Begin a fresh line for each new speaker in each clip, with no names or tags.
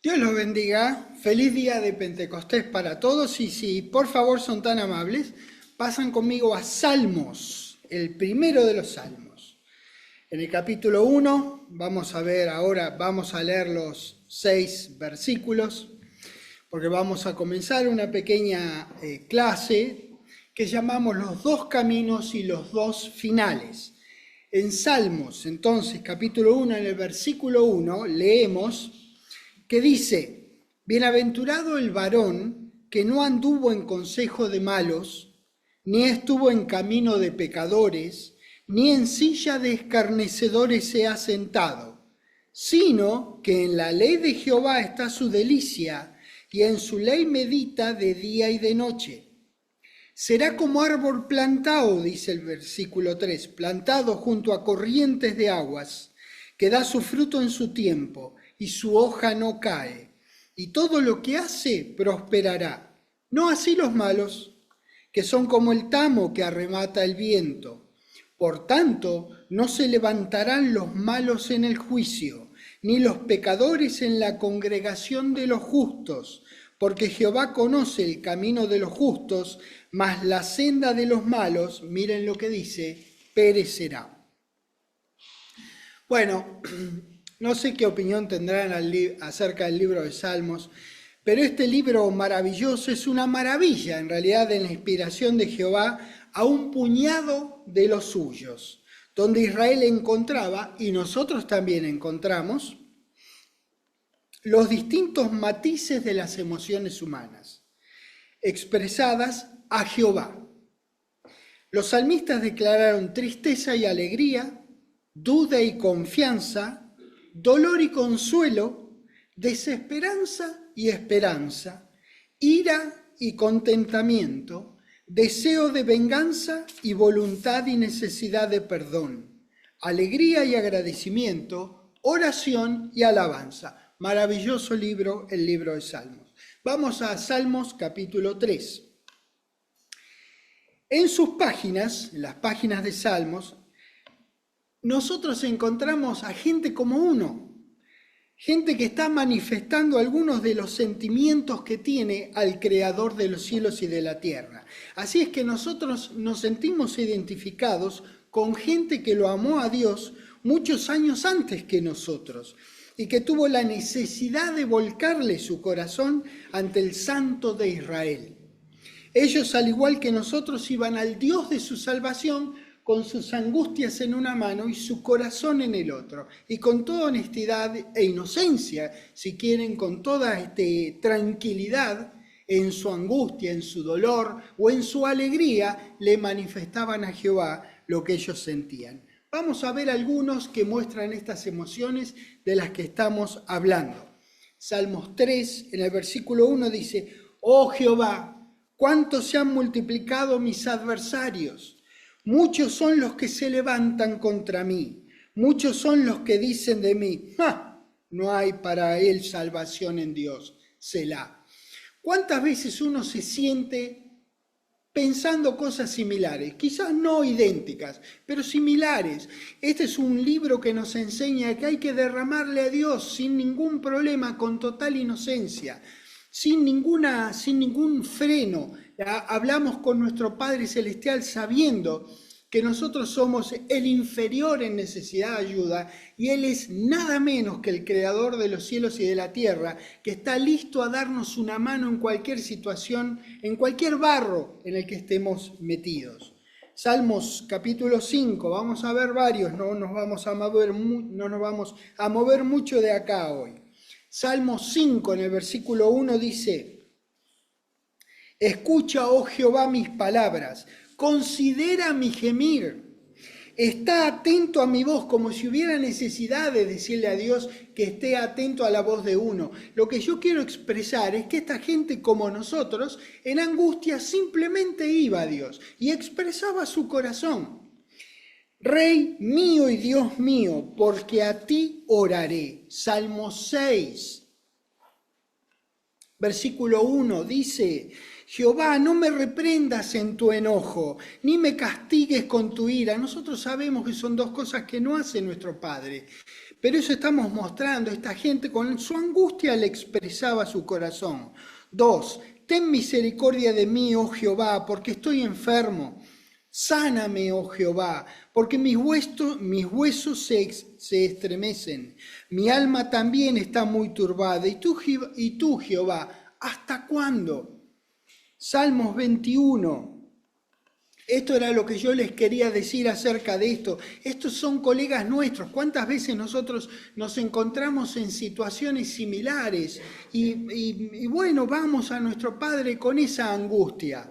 Dios los bendiga. Feliz día de Pentecostés para todos. Y si por favor son tan amables, pasan conmigo a Salmos, el primero de los Salmos. En el capítulo 1 vamos a leer los 6 versículos, porque vamos a comenzar una pequeña clase que llamamos los 2 caminos y los 2 finales. En Salmos, entonces, capítulo 1, en el versículo 1, leemos que dice: Bienaventurado el varón que no anduvo en consejo de malos, ni estuvo en camino de pecadores, ni en silla de escarnecedores se ha sentado, sino que en la ley de Jehová está su delicia, y en su ley medita de día y de noche. Será como árbol plantado, dice el versículo 3, plantado junto a corrientes de aguas, que da su fruto en su tiempo, y su hoja no cae, y todo lo que hace prosperará. No así los malos, que son como el tamo que arremata el viento. Por tanto, no se levantarán los malos en el juicio, ni los pecadores en la congregación de los justos, porque Jehová conoce el camino de los justos, mas la senda de los malos, miren lo que dice, perecerá. Bueno, no sé qué opinión tendrán acerca del libro de Salmos, pero este libro maravilloso es una maravilla, en realidad, en la inspiración de Jehová a un puñado de los suyos, donde Israel encontraba, y nosotros también encontramos, los distintos matices de las emociones humanas, expresadas a Jehová. Los salmistas declararon tristeza y alegría, duda y confianza, dolor y consuelo, desesperanza y esperanza, ira y contentamiento, deseo de venganza y voluntad y necesidad de perdón, alegría y agradecimiento, oración y alabanza. Maravilloso libro, el libro de Salmos. Vamos a Salmos capítulo 3. En sus páginas, en las páginas de Salmos, nosotros encontramos a gente como uno, gente que está manifestando algunos de los sentimientos que tiene al Creador de los cielos y de la tierra. Así es que nosotros nos sentimos identificados con gente que lo amó a Dios muchos años antes que nosotros y que tuvo la necesidad de volcarle su corazón ante el Santo de Israel. Ellos, al igual que nosotros, iban al Dios de su salvación con sus angustias en una mano y su corazón en el otro, y con toda honestidad e inocencia, si quieren, con toda tranquilidad, en su angustia, en su dolor o en su alegría, le manifestaban a Jehová lo que ellos sentían. Vamos a ver algunos que muestran estas emociones de las que estamos hablando. Salmos 3, en el versículo 1 dice: Oh Jehová, cuánto se han multiplicado mis adversarios. Muchos son los que se levantan contra mí. Muchos son los que dicen de mí: ¡Ja! No hay para él salvación en Dios. Selah. ¿Cuántas veces uno se siente pensando cosas similares? Quizás no idénticas, pero similares. Este es un libro que nos enseña que hay que derramarle a Dios sin ningún problema, con total inocencia, sin ningún freno. Hablamos con nuestro Padre Celestial sabiendo que nosotros somos el inferior en necesidad de ayuda y Él es nada menos que el Creador de los cielos y de la tierra, que está listo a darnos una mano en cualquier situación, en cualquier barro en el que estemos metidos. Salmos capítulo 5, vamos a ver varios, no nos vamos a mover mucho de acá hoy. Salmos 5, en el versículo 1 dice: Escucha, oh Jehová, mis palabras, considera mi gemir, está atento a mi voz, como si hubiera necesidad de decirle a Dios que esté atento a la voz de uno. Lo que yo quiero expresar es que esta gente, como nosotros, en angustia simplemente iba a Dios y expresaba su corazón. Rey mío y Dios mío, porque a ti oraré. Salmo 6, versículo 1 dice: Jehová, no me reprendas en tu enojo, ni me castigues con tu ira. Nosotros sabemos que son dos cosas que no hace nuestro Padre. Pero eso estamos mostrando, esta gente con su angustia le expresaba su corazón. 2, ten misericordia de mí, oh Jehová, porque estoy enfermo. Sáname, oh Jehová, porque mis huesos se estremecen. Mi alma también está muy turbada. Y tú, Jehová, ¿hasta cuándo? Salmos 21. Esto era lo que yo les quería decir acerca de esto. Estos son colegas nuestros. ¿Cuántas veces nosotros nos encontramos en situaciones similares? Y bueno, vamos a nuestro Padre con esa angustia.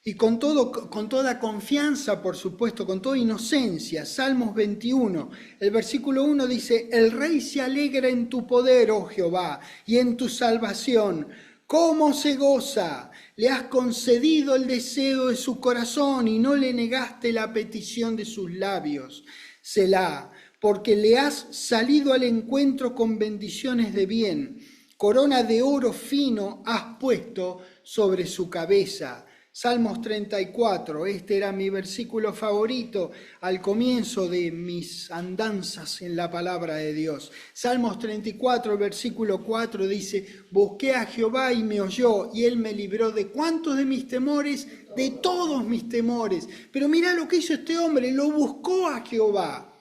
Y con toda confianza, por supuesto, con toda inocencia. Salmos 21, el versículo 1 dice, el Rey se alegra en tu poder, oh Jehová, y en tu salvación. ¿Cómo se goza? Le has concedido el deseo de su corazón y no le negaste la petición de sus labios. Selah, porque le has salido al encuentro con bendiciones de bien. Corona de oro fino has puesto sobre su cabeza. Salmos 34, este era mi versículo favorito al comienzo de mis andanzas en la palabra de Dios. Salmos 34, versículo 4 dice, busqué a Jehová y me oyó, y él me libró de ¿cuántos de mis temores? De todos mis temores. Pero mira lo que hizo este hombre, lo buscó a Jehová.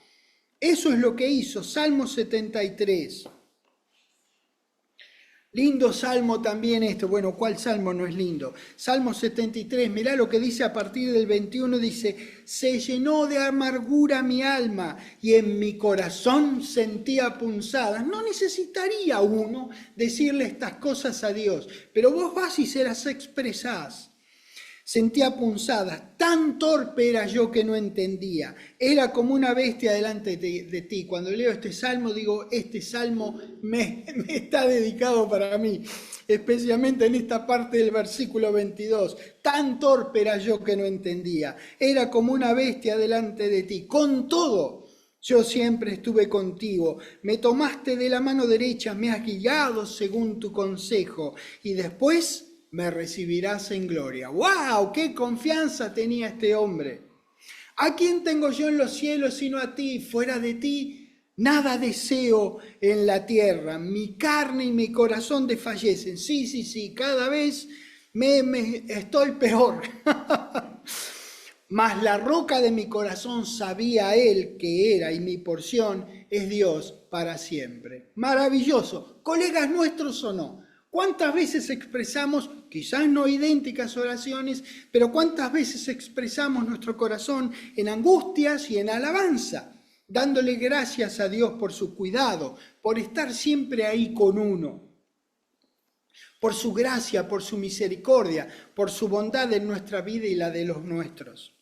Eso es lo que hizo, Salmo 73. Lindo salmo también esto. Bueno, ¿cuál salmo no es lindo? Salmo 73, mirá lo que dice a partir del 21, dice, se llenó de amargura mi alma y en mi corazón sentía punzadas. No necesitaría uno decirle estas cosas a Dios, pero vos vas y se las expresás. Sentía punzadas, tan torpe era yo que no entendía. Era como una bestia delante de ti. Cuando leo este salmo, digo, este salmo me está dedicado para mí, especialmente en esta parte del versículo 22. Tan torpe era yo que no entendía. Era como una bestia delante de ti. Con todo, yo siempre estuve contigo. Me tomaste de la mano derecha, me has guiado según tu consejo. Y después me recibirás en gloria. ¡Wow! ¡Qué confianza tenía este hombre! ¿A quién tengo yo en los cielos sino a ti? Fuera de ti, nada deseo en la tierra. Mi carne y mi corazón desfallecen. Sí, cada vez estoy peor. Mas la roca de mi corazón sabía él que era, y mi porción es Dios para siempre. Maravilloso. ¿Colegas nuestros o no? ¿Cuántas veces expresamos, quizás no idénticas oraciones, pero cuántas veces expresamos nuestro corazón en angustias y en alabanza, dándole gracias a Dios por su cuidado, por estar siempre ahí con uno, por su gracia, por su misericordia, por su bondad en nuestra vida y la de los nuestros?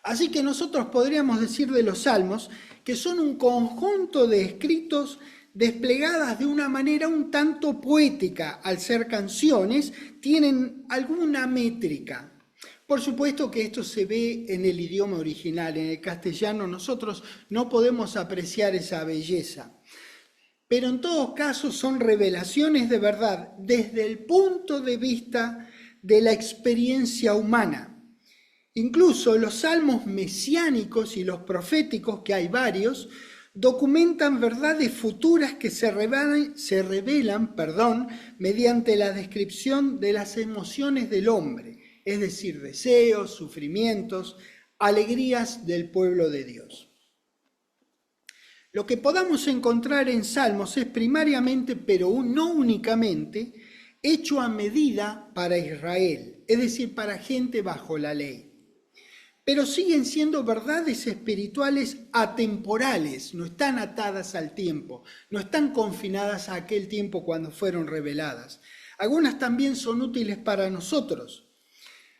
Así que nosotros podríamos decir de los salmos que son un conjunto de escritos desplegadas de una manera un tanto poética. Al ser canciones, tienen alguna métrica. Por supuesto que esto se ve en el idioma original, en el castellano nosotros no podemos apreciar esa belleza. Pero en todo caso son revelaciones de verdad desde el punto de vista de la experiencia humana. Incluso los salmos mesiánicos y los proféticos, que hay varios, documentan verdades futuras que se revelan, mediante la descripción de las emociones del hombre, es decir, deseos, sufrimientos, alegrías del pueblo de Dios. Lo que podamos encontrar en Salmos es primariamente, pero no únicamente, hecho a medida para Israel, es decir, para gente bajo la ley. Pero siguen siendo verdades espirituales atemporales, no están atadas al tiempo, no están confinadas a aquel tiempo cuando fueron reveladas. Algunas también son útiles para nosotros.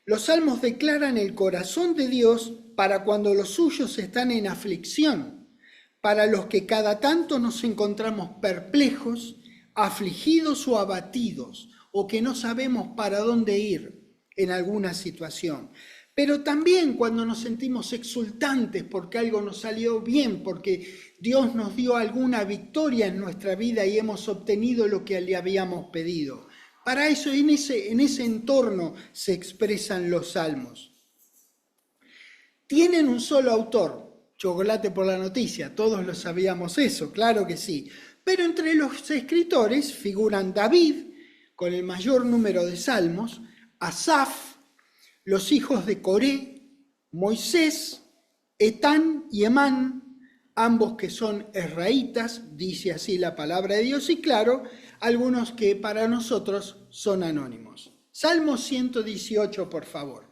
Los salmos declaran el corazón de Dios para cuando los suyos están en aflicción, para los que cada tanto nos encontramos perplejos, afligidos o abatidos, o que no sabemos para dónde ir en alguna situación. Pero también cuando nos sentimos exultantes porque algo nos salió bien, porque Dios nos dio alguna victoria en nuestra vida y hemos obtenido lo que le habíamos pedido. Para eso, en ese entorno se expresan los salmos. Tienen un solo autor, chocolate por la noticia, todos lo sabíamos eso, claro que sí. Pero entre los escritores figuran David, con el mayor número de salmos, Asaf, los hijos de Coré, Moisés, Etán y Emán, ambos que son esraítas, dice así la palabra de Dios, y claro, algunos que para nosotros son anónimos. Salmo 118, por favor.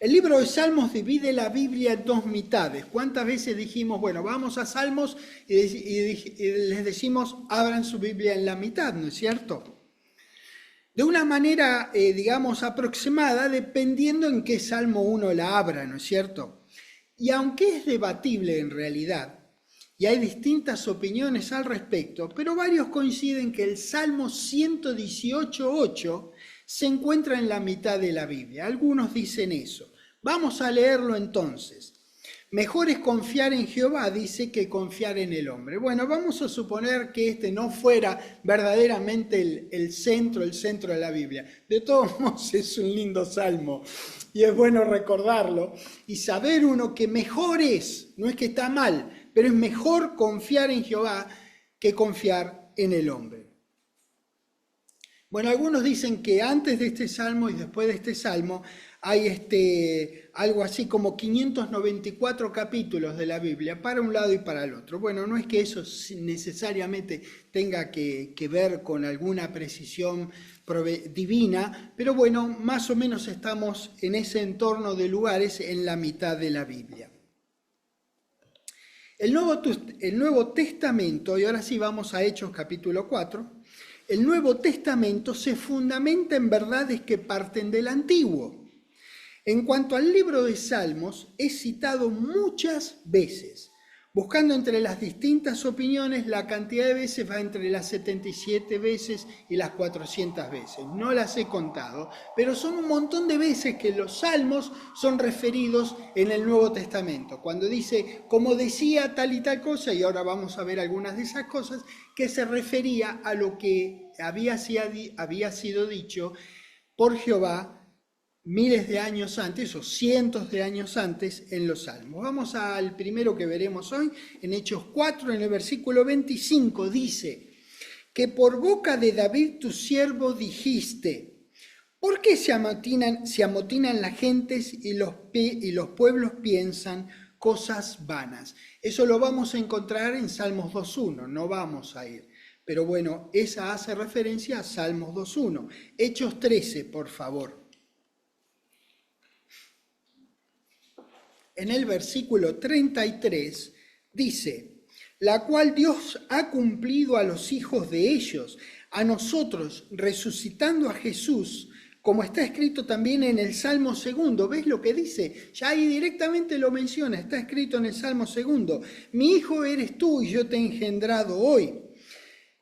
El libro de Salmos divide la Biblia en dos mitades. ¿Cuántas veces dijimos, bueno, vamos a Salmos y les decimos, abran su Biblia en la mitad, ¿no es cierto? De una manera, digamos, aproximada, dependiendo en qué Salmo uno la abra, ¿no es cierto? Y aunque es debatible en realidad, y hay distintas opiniones al respecto, pero varios coinciden que el Salmo 118.8 se encuentra en la mitad de la Biblia. Algunos dicen eso. Vamos a leerlo entonces. Mejor es confiar en Jehová, dice, que confiar en el hombre. Bueno, vamos a suponer que este no fuera verdaderamente el centro de la Biblia. De todos modos es un lindo salmo y es bueno recordarlo y saber uno que mejor es, no es que está mal, pero es mejor confiar en Jehová que confiar en el hombre. Bueno, algunos dicen que antes de este salmo y después de este salmo hay algo así como 594 capítulos de la Biblia, para un lado y para el otro. Bueno, no es que eso necesariamente tenga que ver con alguna precisión divina, pero bueno, más o menos estamos en ese entorno de lugares en la mitad de la Biblia. El Nuevo Testamento, y ahora sí vamos a Hechos capítulo 4, el Nuevo Testamento se fundamenta en verdades que parten del Antiguo. En cuanto al libro de Salmos, es citado muchas veces. Buscando entre las distintas opiniones, la cantidad de veces va entre las 77 veces y las 400 veces. No las he contado, pero son un montón de veces que los salmos son referidos en el Nuevo Testamento. Cuando dice, como decía tal y tal cosa, y ahora vamos a ver algunas de esas cosas, que se refería a lo que había sido dicho por Jehová miles de años antes o cientos de años antes en los Salmos. Vamos al primero que veremos hoy, en Hechos 4, en el versículo 25, dice que por boca de David tu siervo dijiste, ¿por qué se amotinan las gentes y los pueblos piensan cosas vanas? Eso lo vamos a encontrar en Salmos 2.1, no vamos a ir. Pero bueno, esa hace referencia a Salmos 2.1. Hechos 13, por favor. En el versículo 33 dice, la cual Dios ha cumplido a los hijos de ellos, a nosotros, resucitando a Jesús, como está escrito también en el Salmo 2. ¿Ves lo que dice? Ya ahí directamente lo menciona, está escrito en el Salmo 2. Mi hijo eres tú y yo te he engendrado hoy.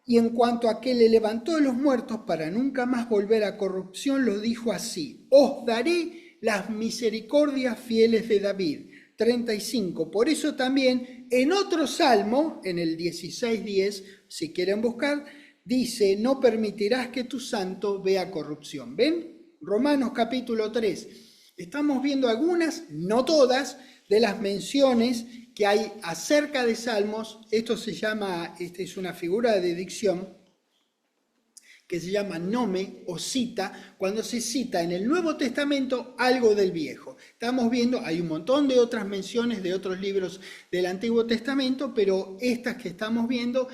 Y en cuanto a que le levantó de los muertos para nunca más volver a corrupción, lo dijo así, os daré las misericordias fieles de David. 35. Por eso también en otro salmo, en el 16:10, si quieren buscar, dice, no permitirás que tu santo vea corrupción. ¿Ven? Romanos capítulo 3. Estamos viendo algunas, no todas, de las menciones que hay acerca de salmos. Esta es una figura de dicción que se llama nome o cita, cuando se cita en el Nuevo Testamento algo del Viejo. Estamos viendo, hay un montón de otras menciones de otros libros del Antiguo Testamento, pero estas que estamos viendo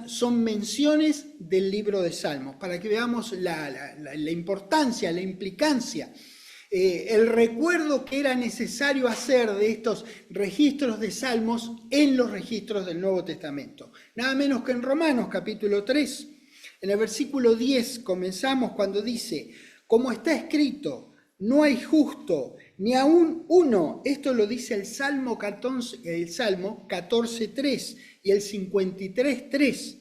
son menciones del libro de Salmos, para que veamos la importancia, la implicancia, el recuerdo que era necesario hacer de estos registros de Salmos en los registros del Nuevo Testamento. Nada menos que en Romanos capítulo 3, en el versículo 10 comenzamos cuando dice, como está escrito, no hay justo, ni aún uno. Esto lo dice el Salmo 14.3 y el 53.3.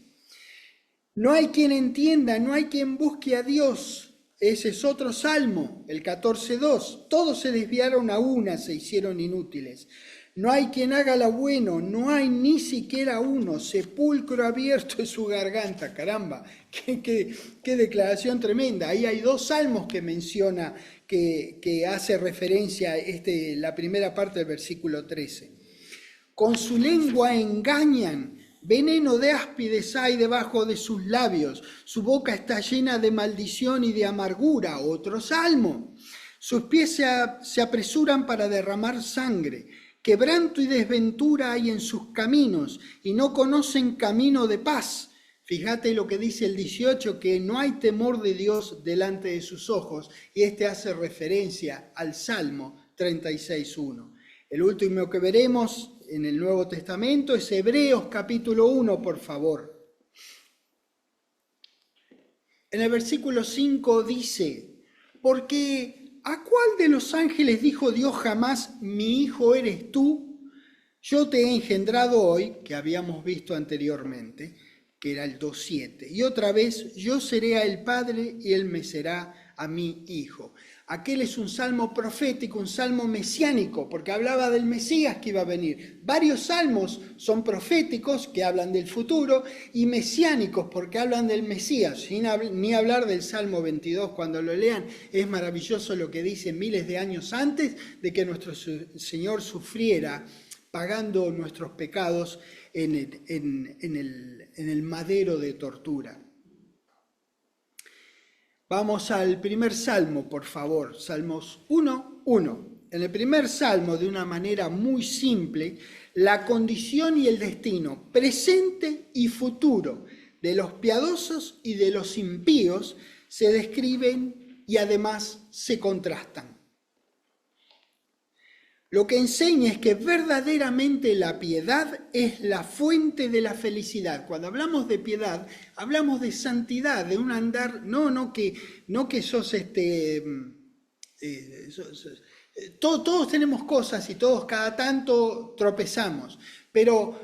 No hay quien entienda, no hay quien busque a Dios. Ese es otro salmo, el 14.2. Todos se desviaron a una, se hicieron inútiles. No hay quien haga lo bueno, no hay ni siquiera uno. Sepulcro abierto es su garganta. Caramba, qué declaración tremenda. Ahí hay 2 salmos que menciona, que hace referencia a la primera parte del versículo 13. Con su lengua engañan, veneno de áspides hay debajo de sus labios, su boca está llena de maldición y de amargura. Otro salmo. Sus pies se apresuran para derramar sangre. Quebranto y desventura hay en sus caminos y no conocen camino de paz. Fíjate lo que dice el 18, que no hay temor de Dios delante de sus ojos, y hace referencia al Salmo 36:1. El último que veremos en el Nuevo Testamento es Hebreos capítulo 1, por favor. En el versículo 5 dice, porque ¿a cuál de los ángeles dijo Dios jamás, mi hijo eres tú? Yo te he engendrado hoy, que habíamos visto anteriormente, que era el 2:7. Y otra vez, yo seré a él padre y él me será a mi hijo. Aquel es un salmo profético, un salmo mesiánico, porque hablaba del Mesías que iba a venir. Varios salmos son proféticos, que hablan del futuro, y mesiánicos, porque hablan del Mesías. Sin ni hablar del Salmo 22, cuando lo lean, es maravilloso lo que dice miles de años antes de que nuestro Señor sufriera, pagando nuestros pecados en el madero de tortura. Vamos al primer salmo, por favor, Salmos 1:1. En el primer salmo, de una manera muy simple, la condición y el destino presente y futuro de los piadosos y de los impíos se describen y además se contrastan. Lo que enseña es que verdaderamente la piedad es la fuente de la felicidad. Cuando hablamos de piedad, hablamos de santidad, de un andar, no que sos todos tenemos cosas y todos cada tanto tropezamos, pero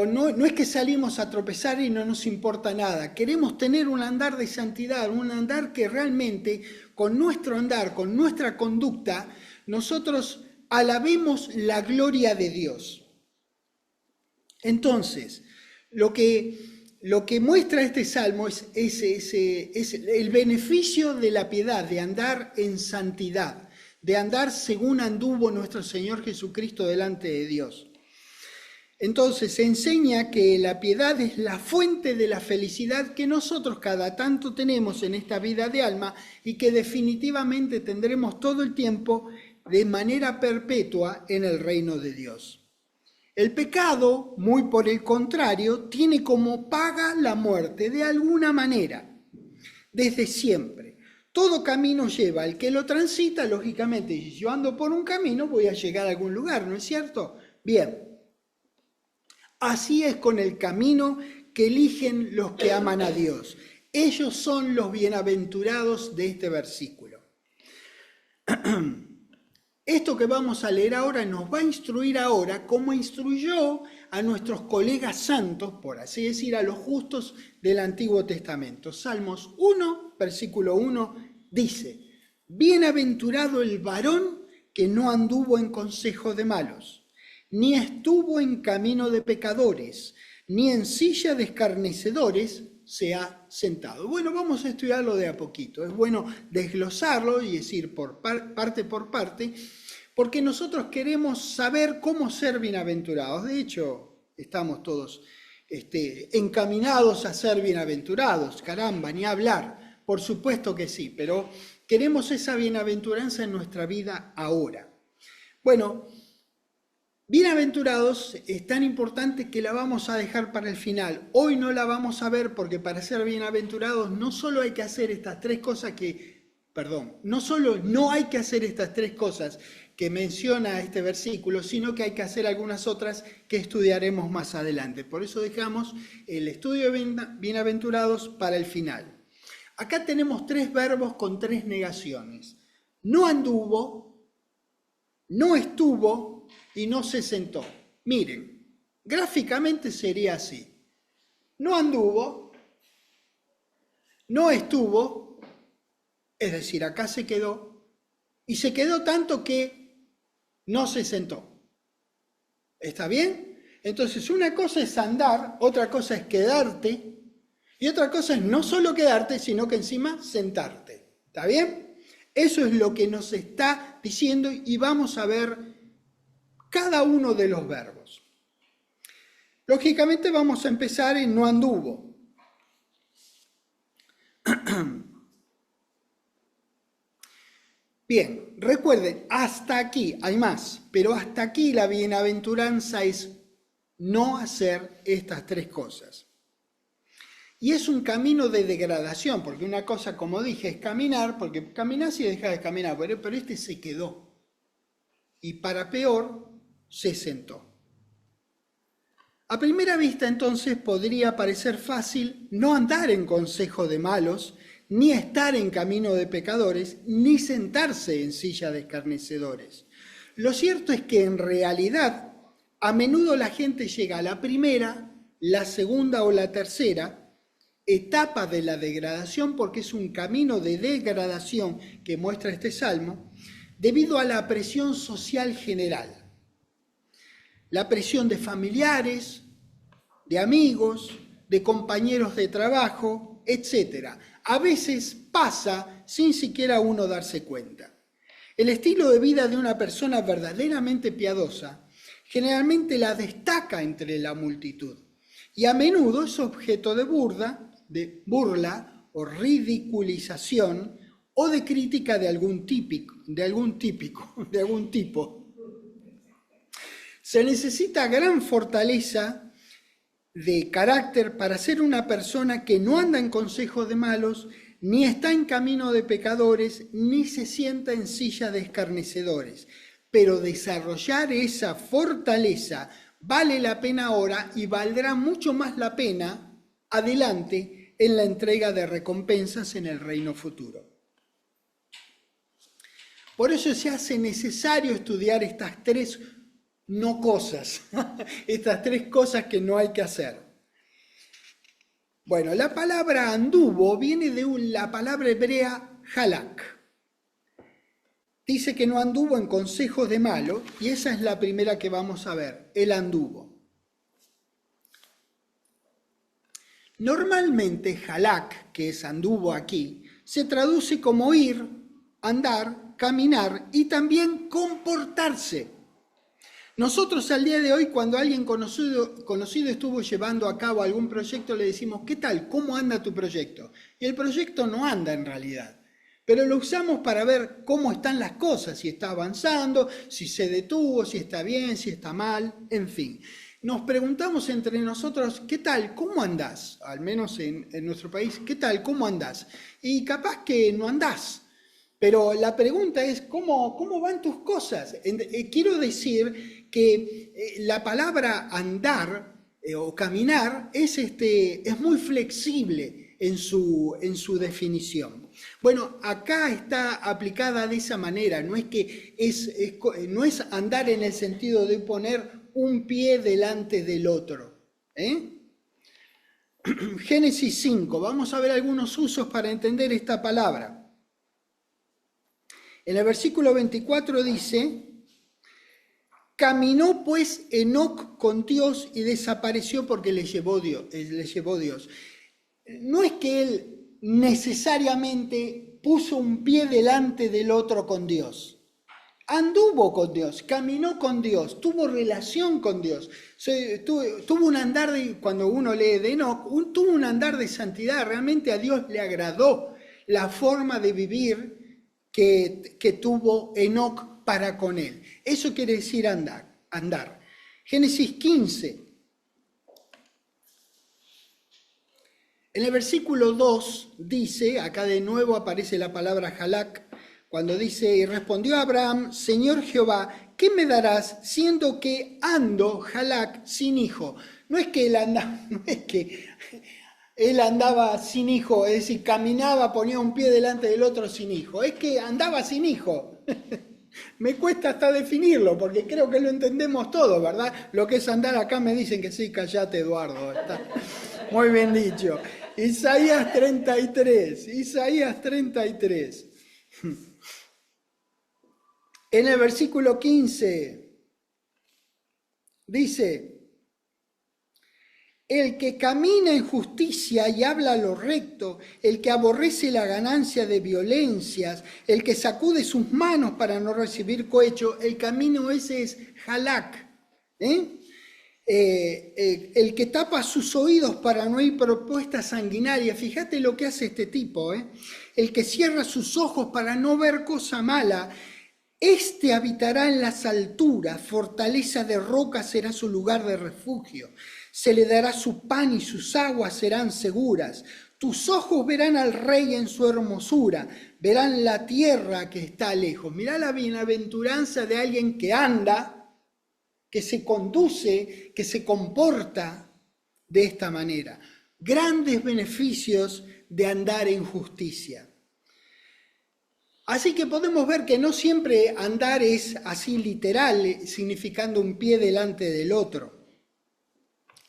no es que salimos a tropezar y no nos importa nada. Queremos tener un andar de santidad, un andar que realmente con nuestro andar, con nuestra conducta, nosotros alabemos la gloria de Dios. Entonces, lo que muestra este salmo es el beneficio de la piedad, de andar en santidad, de andar según anduvo nuestro Señor Jesucristo delante de Dios. Entonces, se enseña que la piedad es la fuente de la felicidad que nosotros cada tanto tenemos en esta vida de alma y que definitivamente tendremos todo el tiempo de manera perpetua en el reino de Dios. El pecado, muy por el contrario, tiene como paga la muerte de alguna manera, desde siempre. Todo camino lleva al que lo transita, lógicamente, si yo ando por un camino voy a llegar a algún lugar, ¿no es cierto? Bien, así es con el camino que eligen los que aman a Dios. Ellos son los bienaventurados de este versículo. Esto que vamos a leer ahora nos va a instruir ahora como instruyó a nuestros colegas santos, por así decir, a los justos del Antiguo Testamento. Salmos 1, versículo 1, dice, bienaventurado el varón que no anduvo en consejo de malos, ni estuvo en camino de pecadores, ni en silla de escarnecedores se ha sentado. Bueno, vamos a estudiarlo de a poquito. Es bueno desglosarlo y decir parte por parte, porque nosotros queremos saber cómo ser bienaventurados. De hecho, estamos todos encaminados a ser bienaventurados. Caramba, ni hablar. Por supuesto que sí, pero queremos esa bienaventuranza en nuestra vida ahora. Bueno, bienaventurados es tan importante que la vamos a dejar para el final. Hoy no la vamos a ver porque para ser bienaventurados no solo hay que hacer estas tres cosas no hay que hacer estas tres cosas que menciona este versículo, sino que hay que hacer algunas otras que estudiaremos más adelante. Por eso dejamos el estudio de bienaventurados para el final. Acá tenemos 3 verbos con 3 negaciones. No anduvo, no estuvo y no se sentó. Miren, gráficamente sería así. No anduvo, no estuvo, es decir, acá se quedó, y se quedó tanto que no se sentó. ¿Está bien? Entonces, una cosa es andar, otra cosa es quedarte, y otra cosa es no solo quedarte, sino que encima sentarte. ¿Está bien? Eso es lo que nos está diciendo y vamos a ver cada uno de los verbos. Lógicamente vamos a empezar en no anduvo. Bien, recuerden, hasta aquí hay más, pero hasta aquí la bienaventuranza es no hacer estas tres cosas. Y es un camino de degradación, porque una cosa, como dije, es caminar, porque caminás y dejas de caminar, pero este se quedó. Y para peor, se sentó. A primera vista, entonces, podría parecer fácil no andar en consejo de malos, ni estar en camino de pecadores, ni sentarse en silla de escarnecedores. Lo cierto es que en realidad, a menudo la gente llega a la primera, la segunda o la tercera etapa de la degradación, porque es un camino de degradación que muestra este salmo, debido a la presión social general. La presión de familiares, de amigos, de compañeros de trabajo, etc. A veces pasa sin siquiera uno darse cuenta. El estilo de vida de una persona verdaderamente piadosa generalmente la destaca entre la multitud y a menudo es objeto de burla o ridiculización o de crítica de algún tipo. Se necesita gran fortaleza de carácter para ser una persona que no anda en consejos de malos, ni está en camino de pecadores, ni se sienta en silla de escarnecedores. Pero desarrollar esa fortaleza vale la pena ahora y valdrá mucho más la pena adelante en la entrega de recompensas en el reino futuro. Por eso se hace necesario estudiar estas tres no cosas, estas tres cosas que no hay que hacer. Bueno, la palabra anduvo viene de la palabra hebrea halak. Dice que no anduvo en consejos de malos y esa es la primera que vamos a ver, el anduvo. Normalmente halak, que es anduvo aquí, se traduce como ir, andar, caminar y también comportarse. Nosotros al día de hoy, cuando alguien conocido estuvo llevando a cabo algún proyecto, le decimos, ¿qué tal? ¿Cómo anda tu proyecto? Y el proyecto no anda en realidad, pero lo usamos para ver cómo están las cosas, si está avanzando, si se detuvo, si está bien, si está mal, en fin. Nos preguntamos entre nosotros, ¿qué tal? ¿Cómo andás? Al menos en nuestro país, ¿qué tal? ¿Cómo andás? Y capaz que no andás. Pero la pregunta es, ¿cómo van tus cosas? Quiero decir que la palabra andar o caminar es muy flexible en su definición. Bueno, acá está aplicada de esa manera, no es que no es andar en el sentido de poner un pie delante del otro. Génesis 5, vamos a ver algunos usos para entender esta palabra. En el versículo 24 dice, caminó pues Enoc con Dios y desapareció porque le llevó Dios. No es que él necesariamente puso un pie delante del otro con Dios. Anduvo con Dios, caminó con Dios, tuvo relación con Dios. Tuvo un andar cuando uno lee de Enoc, tuvo un andar de santidad. Realmente a Dios le agradó la forma de vivir que tuvo Enoc para con él. Eso quiere decir andar. Génesis 15. En el versículo 2 dice, acá de nuevo aparece la palabra halak, cuando dice, y respondió Abraham, Señor Jehová, ¿qué me darás siendo que ando halak sin hijo? No es que él andaba sin hijo, es decir, caminaba, ponía un pie delante del otro sin hijo. Es que andaba sin hijo. Me cuesta hasta definirlo, porque creo que lo entendemos todos, ¿verdad? Lo que es andar acá me dicen que sí, callate, Eduardo. Está muy bien dicho. Isaías 33. En el versículo 15. Dice, el que camina en justicia y habla lo recto, el que aborrece la ganancia de violencias, el que sacude sus manos para no recibir cohecho, el camino ese es halak. El que tapa sus oídos para no oír propuestas sanguinarias, fíjate lo que hace este tipo, el que cierra sus ojos para no ver cosa mala, este habitará en las alturas, fortaleza de roca será su lugar de refugio, se le dará su pan y sus aguas serán seguras. Tus ojos verán al rey en su hermosura, verán la tierra que está lejos. Mirá la bienaventuranza de alguien que anda, que se conduce, que se comporta de esta manera. Grandes beneficios de andar en justicia. Así que podemos ver que no siempre andar es así literal, significando un pie delante del otro.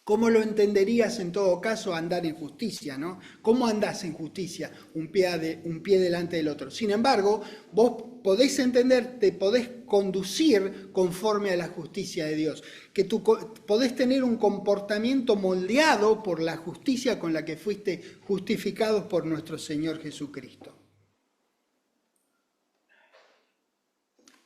¿Cómo lo entenderías en todo caso andar en justicia, ¿no? ¿Cómo andás en justicia? Un pie delante del otro. Sin embargo, vos podés entender, te podés conducir conforme a la justicia de Dios, que tú podés tener un comportamiento moldeado por la justicia con la que fuiste justificados por nuestro Señor Jesucristo.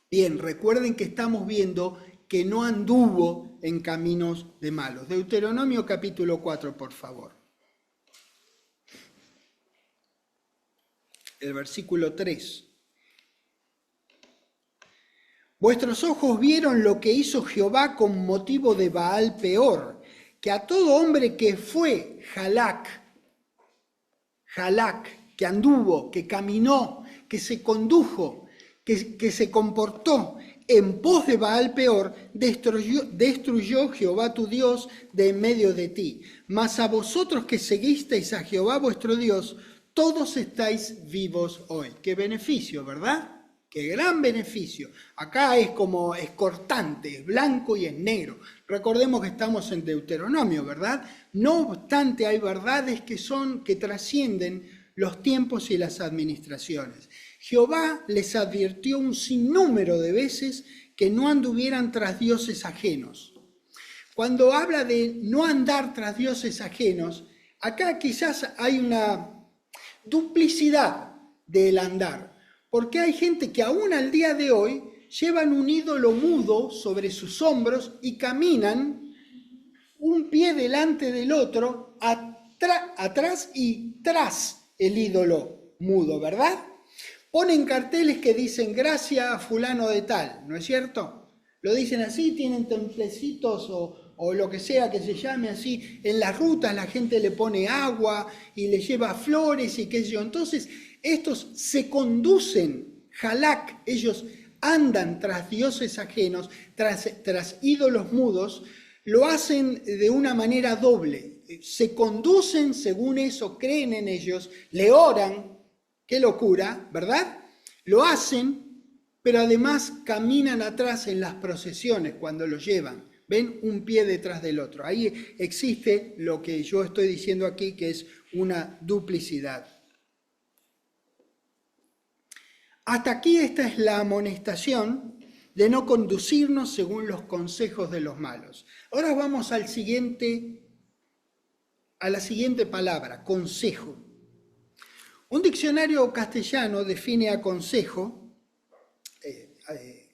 Bien, recuerden que estamos viendo que no anduvo en caminos de malos. Deuteronomio capítulo 4, por favor. El versículo 3. Vuestros ojos vieron lo que hizo Jehová con motivo de Baal Peor, que a todo hombre que fue halak, que anduvo, que caminó, que se condujo, que se comportó en pos de Baal Peor, destruyó Jehová tu Dios de en medio de ti. Mas a vosotros que seguisteis a Jehová vuestro Dios, todos estáis vivos hoy. Qué beneficio, ¿verdad? Qué gran beneficio. Acá es como es cortante, es blanco y es negro. Recordemos que estamos en Deuteronomio, ¿verdad? No obstante, hay verdades que trascienden los tiempos y las administraciones. Jehová les advirtió un sinnúmero de veces que no anduvieran tras dioses ajenos. Cuando habla de no andar tras dioses ajenos, acá quizás hay una duplicidad del andar, porque hay gente que aún al día de hoy llevan un ídolo mudo sobre sus hombros y caminan un pie delante del otro, atrás y tras el ídolo mudo, ¿verdad? Ponen carteles que dicen gracias a fulano de tal, ¿no es cierto? Lo dicen así, tienen templecitos o lo que sea que se llame así. En las rutas la gente le pone agua y le lleva flores y qué sé yo. Entonces, estos se conducen, halak, ellos andan tras dioses ajenos, tras ídolos mudos, lo hacen de una manera doble. Se conducen según eso, creen en ellos, le oran. Qué locura, ¿verdad? Lo hacen, pero además caminan atrás en las procesiones cuando lo llevan. Ven un pie detrás del otro. Ahí existe lo que yo estoy diciendo aquí, que es una duplicidad. Hasta aquí esta es la amonestación de no conducirnos según los consejos de los malos. Ahora vamos a la siguiente palabra, consejo. Un diccionario castellano define a consejo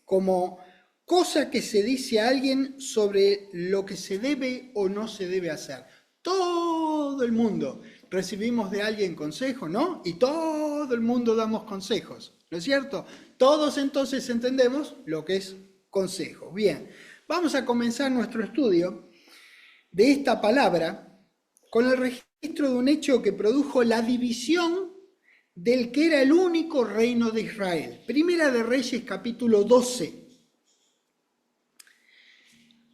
como cosa que se dice a alguien sobre lo que se debe o no se debe hacer. Todo el mundo recibimos de alguien consejo, ¿no? Y todo el mundo damos consejos, ¿no es cierto? Todos entonces entendemos lo que es consejo. Bien, vamos a comenzar nuestro estudio de esta palabra con el registro de un hecho que produjo la división del que era el único reino de Israel. Primera de Reyes, capítulo 12.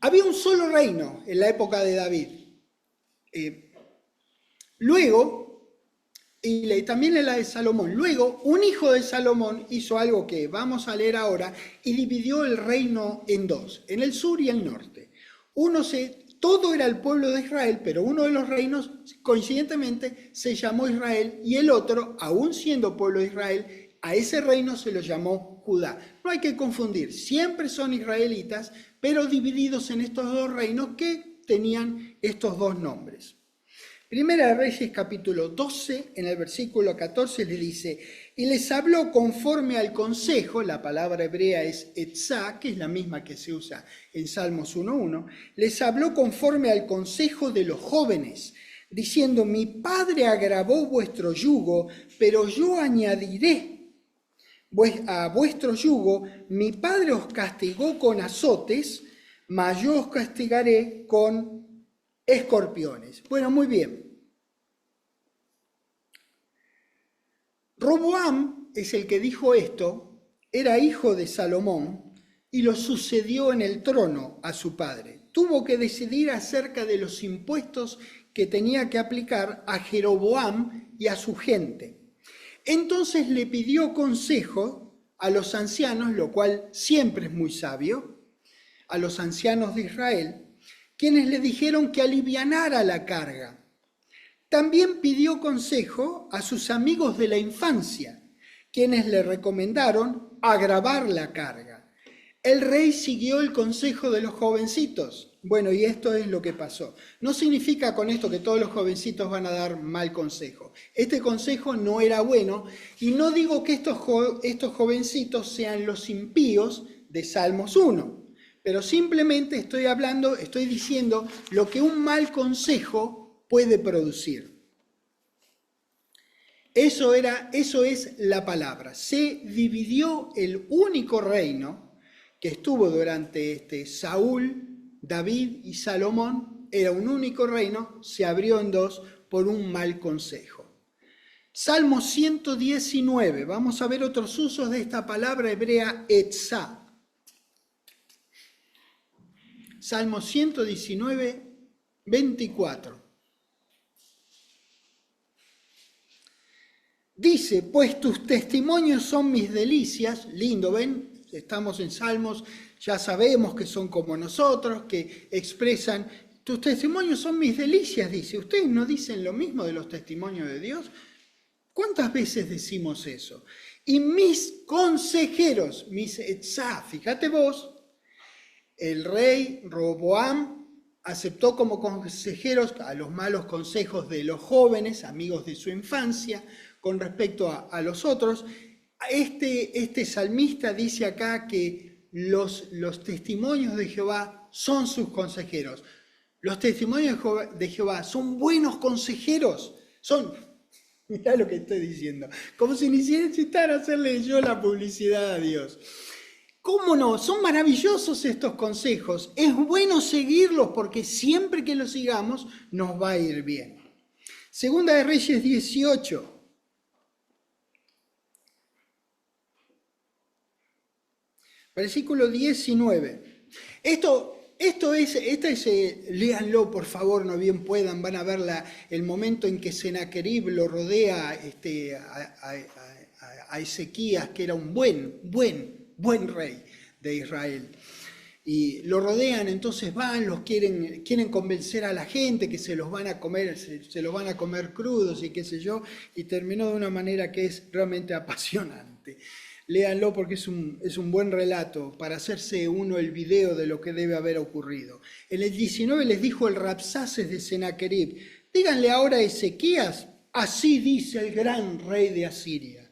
Había un solo reino en la época de David. Luego, y también en la de Salomón, luego un hijo de Salomón hizo algo que vamos a leer ahora y dividió el reino en dos, en el sur y el norte. Todo era el pueblo de Israel, pero uno de los reinos, coincidentemente, se llamó Israel y el otro, aún siendo pueblo de Israel, A ese reino se lo llamó Judá. No hay que confundir, siempre son israelitas, pero divididos en estos dos reinos que tenían estos dos nombres. Primera de Reyes capítulo 12, en el versículo 14 le dice, y les habló conforme al consejo, la palabra hebrea es etzá, que es la misma que se usa en Salmos 1.1, les habló conforme al consejo de los jóvenes, diciendo, mi padre agravó vuestro yugo, pero yo añadiré a vuestro yugo, mi padre os castigó con azotes, mas yo os castigaré con escorpiones. Bueno, muy bien. Roboam es el que dijo esto, era hijo de Salomón y lo sucedió en el trono a su padre. Tuvo que decidir acerca de los impuestos que tenía que aplicar a Jeroboam y a su gente. Entonces le pidió consejo a los ancianos, lo cual siempre es muy sabio, a los ancianos de Israel, quienes le dijeron que alivianara la carga. También pidió consejo a sus amigos de la infancia, quienes le recomendaron agravar la carga. El rey siguió el consejo de los jovencitos. Bueno, y esto es lo que pasó. No significa con esto que todos los jovencitos van a dar mal consejo. Este consejo no era bueno, y no digo que estos jovencitos sean los impíos de Salmos 1. Pero simplemente estoy diciendo lo que un mal consejo puede producir. Eso es la palabra. Se dividió el único reino que estuvo durante Saúl, David y Salomón. Era un único reino, se abrió en dos por un mal consejo. Salmo 119, vamos a ver otros usos de esta palabra hebrea etzá. Salmo 119, 24. Dice, pues tus testimonios son mis delicias. Lindo, ¿ven? Estamos en Salmos, ya sabemos que son como nosotros, que expresan, tus testimonios son mis delicias, dice. ¿Ustedes no dicen lo mismo de los testimonios de Dios? ¿Cuántas veces decimos eso? Y mis consejeros, mis etzá, fíjate vos, el rey Roboam aceptó como consejeros a los malos consejos de los jóvenes, amigos de su infancia, con respecto a los otros. Este salmista dice acá que los testimonios de Jehová son sus consejeros. Los testimonios de Jehová son buenos consejeros. Mirá lo que estoy diciendo, como si necesitara hacerle yo la publicidad a Dios. ¿Cómo no? Son maravillosos estos consejos. Es bueno seguirlos porque siempre que los sigamos nos va a ir bien. Segunda de Reyes 18. Versículo 19. Léanlo por favor, no bien puedan, van a ver el momento en que Senaquerib lo rodea a Ezequías, que era un buen rey de Israel. Y lo rodean, entonces van, quieren convencer a la gente que se los van a comer crudos y qué sé yo, y terminó de una manera que es realmente apasionante. Léanlo porque es un buen relato para hacerse uno el video de lo que debe haber ocurrido. En el 19 les dijo el Rabsaces de Senaquerib, díganle ahora a Ezequías, así dice el gran rey de Asiria.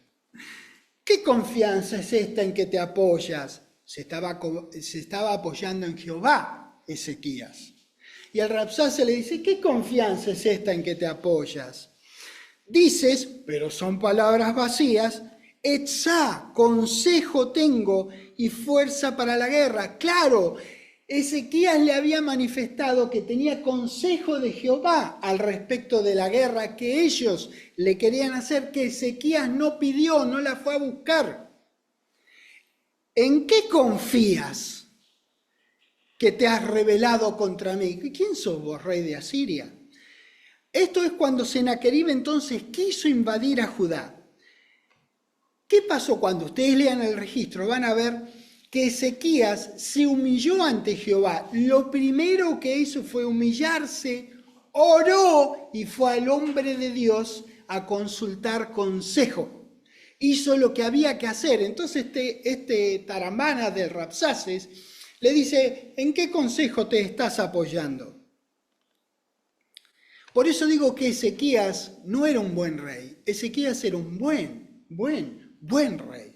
¿Qué confianza es esta en que te apoyas? Se estaba apoyando en Jehová, Ezequías. Y al Rabsaces le dice, ¿qué confianza es esta en que te apoyas? Dices, pero son palabras vacías, etzá, consejo tengo y fuerza para la guerra. Claro, Ezequías le había manifestado que tenía consejo de Jehová al respecto de la guerra que ellos le querían hacer, que Ezequías no pidió, no la fue a buscar. ¿En qué confías que te has rebelado contra mí? ¿Quién sos vos, rey de Asiria? Esto es cuando Senaquerib entonces quiso invadir a Judá. ¿Qué pasó? Cuando ustedes lean el registro van a ver que Ezequías se humilló ante Jehová. Lo primero que hizo fue humillarse, oró y fue al hombre de Dios a consultar consejo. hizo lo que había que hacer. Entonces este Tarambana del Rabsaces le dice, ¿en qué consejo te estás apoyando? Por eso digo que Ezequías no era un buen rey. Ezequías era un buen rey.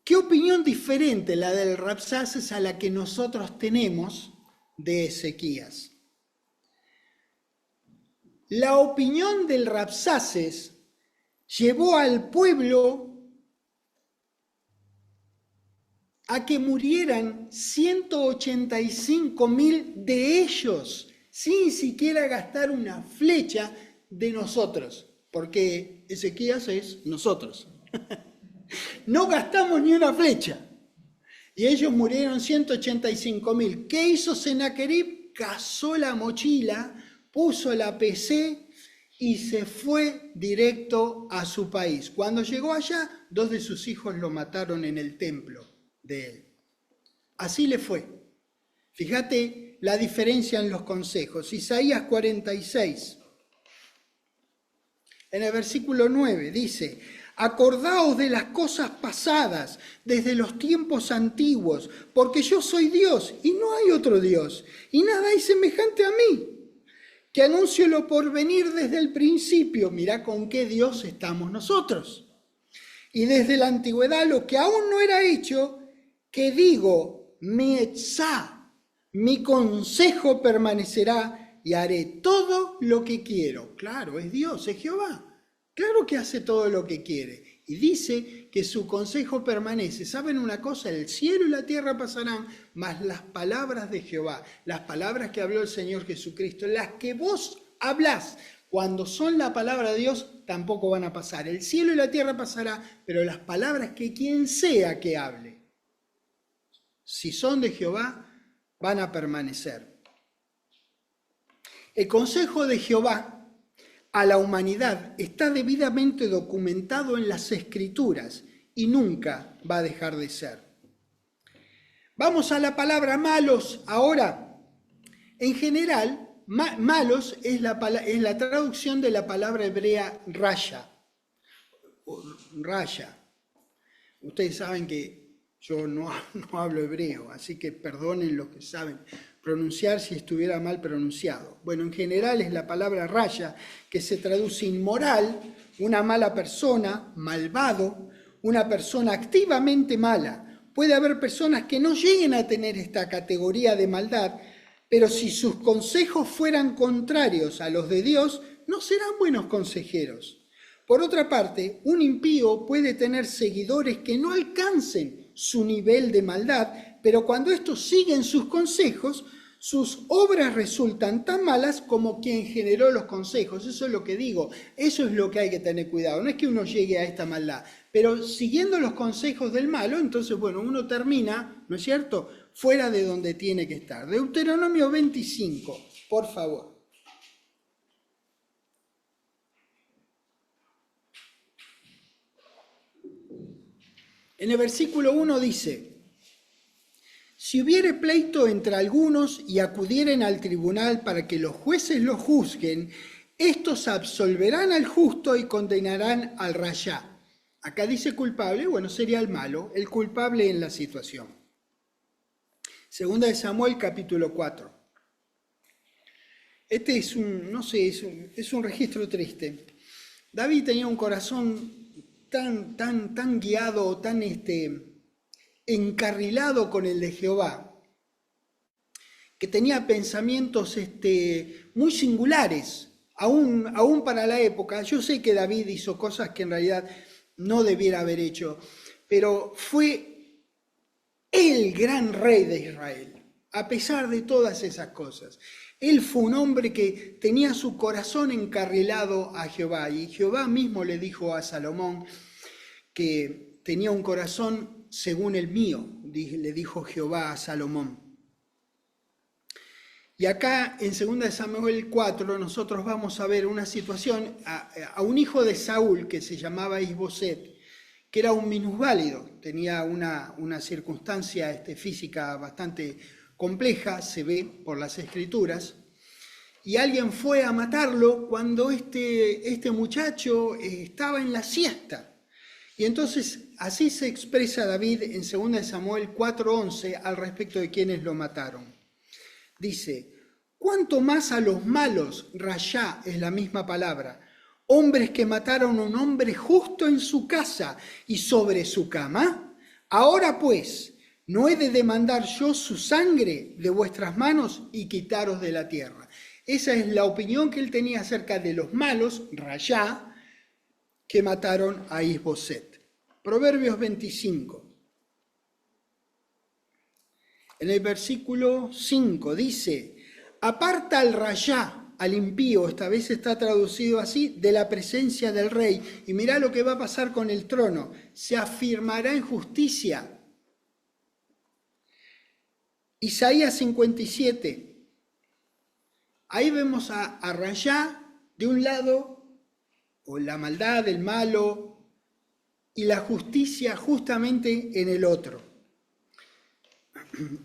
¿Qué opinión diferente la del Rabsaces a la que nosotros tenemos de Ezequías? La opinión del Rabsaces llevó al pueblo a que murieran 185.000 de ellos, sin siquiera gastar una flecha de nosotros, porque Ezequías es nosotros. No gastamos ni una flecha. Y ellos murieron 185.000. ¿Qué hizo Sennacherib? Cazó la mochila, puso la PC y se fue directo a su país. Cuando llegó allá, 2 de sus hijos lo mataron en el templo de él. Así le fue. Fíjate la diferencia en los consejos. Isaías 46, en el versículo 9, dice: acordaos de las cosas pasadas desde los tiempos antiguos, porque yo soy Dios y no hay otro Dios, y nada hay semejante a mí, que anuncio lo por venir desde el principio. Mirá con qué Dios estamos nosotros. Y desde la antigüedad lo que aún no era hecho, que digo, mi etzá, mi consejo permanecerá y haré todo lo que quiero. Claro, es Dios, es Jehová. Claro que hace todo lo que quiere. Y dice que su consejo permanece. ¿Saben una cosa? El cielo y la tierra pasarán, mas las palabras de Jehová, las palabras que habló el Señor Jesucristo, las que vos hablás, cuando son la palabra de Dios, tampoco van a pasar. El cielo y la tierra pasará, pero las palabras que quien sea que hable, si son de Jehová, van a permanecer. El consejo de Jehová a la humanidad está debidamente documentado en las Escrituras y nunca va a dejar de ser. Vamos a la palabra malos ahora. En general, malos es la traducción de la palabra hebrea raya. Raya. Ustedes saben que yo no hablo hebreo, así que perdonen los que saben pronunciar si estuviera mal pronunciado. Bueno, en general es la palabra raya, que se traduce inmoral, una mala persona, malvado, una persona activamente mala. Puede haber personas que no lleguen a tener esta categoría de maldad, pero si sus consejos fueran contrarios a los de Dios, no serán buenos consejeros. Por otra parte, un impío puede tener seguidores que no alcancen su nivel de maldad, pero cuando estos siguen sus consejos, sus obras resultan tan malas como quien generó los consejos. Eso es lo que digo, eso es lo que hay que tener cuidado. No es que uno llegue a esta maldad, pero siguiendo los consejos del malo, entonces, bueno, uno termina, ¿no es cierto?, fuera de donde tiene que estar. Deuteronomio 25, por favor. En el versículo 1 dice: si hubiere pleito entre algunos y acudieren al tribunal para que los jueces los juzguen, estos absolverán al justo y condenarán al rayá. Acá dice culpable, bueno, sería el malo, el culpable en la situación. Segunda de Samuel, capítulo 4. Este es un registro triste. David tenía un corazón tan guiado, tan encarrilado con el de Jehová, que tenía pensamientos muy singulares, aún para la época. Yo sé que David hizo cosas que en realidad no debiera haber hecho, pero fue el gran rey de Israel, a pesar de todas esas cosas. Él fue un hombre que tenía su corazón encarrilado a Jehová, y Jehová mismo le dijo a Salomón que tenía un corazón según el mío, le dijo Jehová a Salomón. Y acá en 2 Samuel 4 nosotros vamos a ver una situación a un hijo de Saúl que se llamaba Isboset, que era un minusválido, tenía una circunstancia física bastante compleja, se ve por las escrituras, y alguien fue a matarlo cuando este muchacho estaba en la siesta. Y entonces así se expresa David en 2 Samuel 4:11 al respecto de quienes lo mataron. Dice, ¿cuánto más a los malos, rayá es la misma palabra, hombres que mataron a un hombre justo en su casa y sobre su cama? Ahora pues, ¿no he de demandar yo su sangre de vuestras manos y quitaros de la tierra? Esa es la opinión que él tenía acerca de los malos, rayá, que mataron a Isboset. Proverbios 25. En el versículo 5 dice, aparta al rayá, al impío, esta vez está traducido así, de la presencia del rey. Y mirá lo que va a pasar con el trono, se afirmará en justicia. Isaías 57. Ahí vemos a rayá de un lado, o la maldad, el malo, y la justicia justamente en el otro.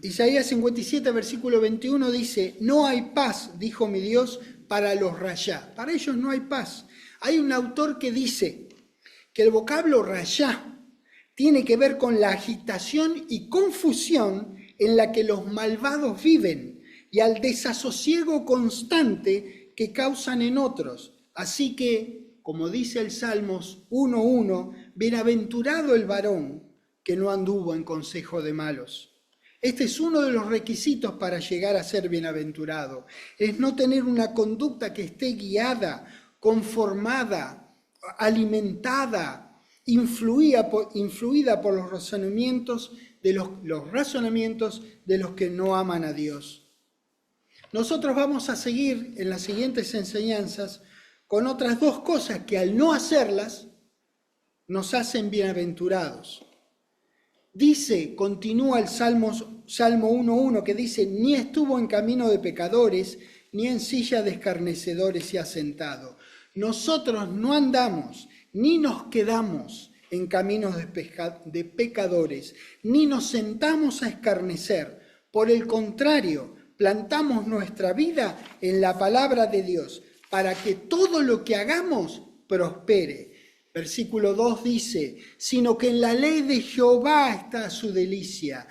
Isaías 57, versículo 21 dice, no hay paz, dijo mi Dios, para los rayá. Para ellos no hay paz. Hay un autor que dice que el vocablo rayá tiene que ver con la agitación y confusión en la que los malvados viven y al desasosiego constante que causan en otros. Así que, como dice el Salmos 1:1, bienaventurado el varón que no anduvo en consejo de malos. Este es uno de los requisitos para llegar a ser bienaventurado. Es no tener una conducta que esté guiada, conformada, alimentada, influida por los razonamientos de los que no aman a Dios. Nosotros vamos a seguir en las siguientes enseñanzas con otras dos cosas que al no hacerlas nos hacen bienaventurados. Dice, continúa el Salmo 1:1 que dice, ni estuvo en camino de pecadores, ni en silla de escarnecedores se ha sentado. Nosotros no andamos, ni nos quedamos en caminos de pecadores, ni nos sentamos a escarnecer. Por el contrario, plantamos nuestra vida en la palabra de Dios, para que todo lo que hagamos prospere. Versículo 2 dice, sino que en la ley de Jehová está su delicia,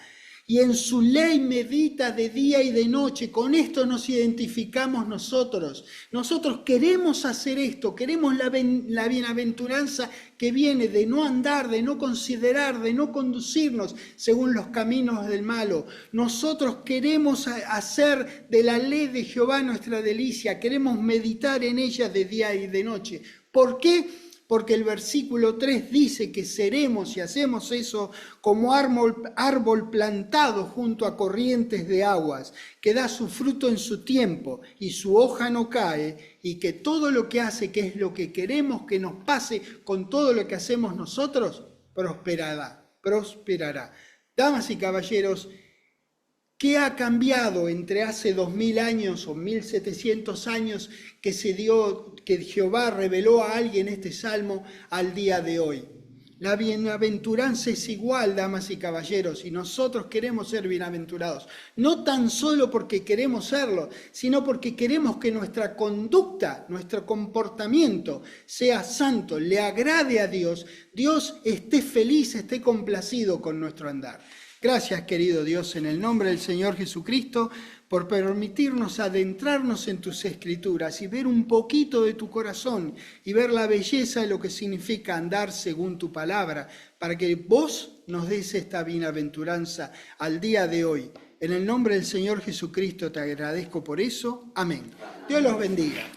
y en su ley medita de día y de noche. Con esto nos identificamos nosotros. Nosotros queremos hacer esto, queremos la bienaventuranza que viene de no andar, de no considerar, de no conducirnos según los caminos del malo. Nosotros queremos hacer de la ley de Jehová nuestra delicia, queremos meditar en ella de día y de noche. ¿Por qué? Porque el versículo 3 dice que seremos, y hacemos eso, como árbol plantado junto a corrientes de aguas, que da su fruto en su tiempo y su hoja no cae, y que todo lo que hace, que es lo que queremos que nos pase con todo lo que hacemos nosotros, prosperará. Damas y caballeros, ¿qué ha cambiado entre hace 2000 años o 1700 años que Jehová reveló a alguien este salmo al día de hoy? La bienaventuranza es igual, damas y caballeros, y nosotros queremos ser bienaventurados. No tan solo porque queremos serlo, sino porque queremos que nuestra conducta, nuestro comportamiento sea santo, le agrade a Dios, Dios esté feliz, esté complacido con nuestro andar. Gracias, querido Dios, en el nombre del Señor Jesucristo, por permitirnos adentrarnos en tus escrituras y ver un poquito de tu corazón y ver la belleza de lo que significa andar según tu palabra, para que vos nos des esta bienaventuranza al día de hoy. En el nombre del Señor Jesucristo te agradezco por eso. Amén. Dios los bendiga.